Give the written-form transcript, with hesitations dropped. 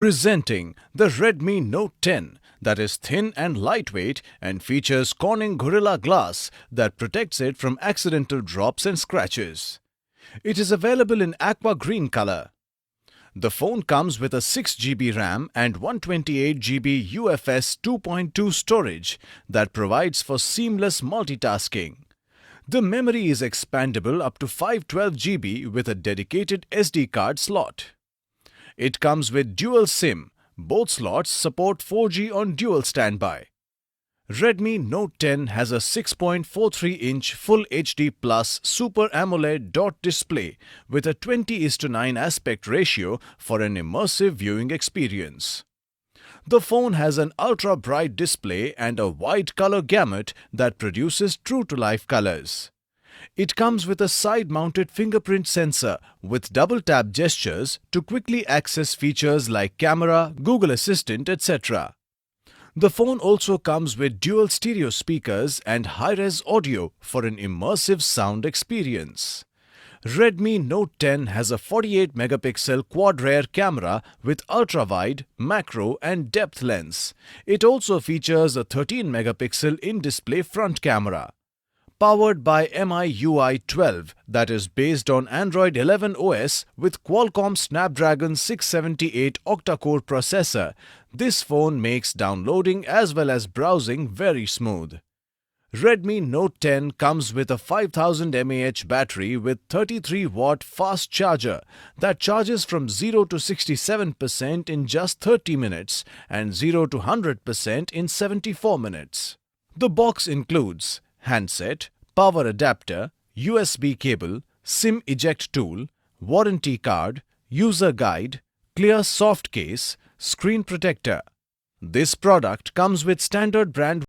Presenting the Redmi Note 10 that is thin and lightweight and features Corning Gorilla Glass that protects it from accidental drops and scratches. It is available in aqua green color. The phone comes with a 6GB RAM and 128GB UFS 2.2 storage that provides for seamless multitasking. The memory is expandable up to 512GB with a dedicated SD card slot. It comes with dual SIM. Both slots support 4G on dual standby. Redmi Note 10 has a 6.43-inch Full HD Plus Super AMOLED dot display with a 20:9 aspect ratio for an immersive viewing experience. The phone has an ultra-bright display and a wide color gamut that produces true-to-life colors. It comes with a side-mounted fingerprint sensor with double-tap gestures to quickly access features like camera, Google Assistant, etc. The phone also comes with dual stereo speakers and high-res audio for an immersive sound experience. Redmi Note 10 has a 48-megapixel quad-rear camera with ultra-wide, macro and depth lens. It also features a 13-megapixel in-display front camera. Powered by MIUI 12 that is based on Android 11 OS with Qualcomm Snapdragon 678 octa-core processor, this phone makes downloading as well as browsing very smooth. Redmi Note 10 comes with a 5000 mAh battery with 33-watt fast charger that charges from 0 to 67% in just 30 minutes and 0 to 100% in 74 minutes. The box includes handset, power adapter, USB cable, SIM eject tool, warranty card, user guide, clear soft case, screen protector. This product comes with standard brand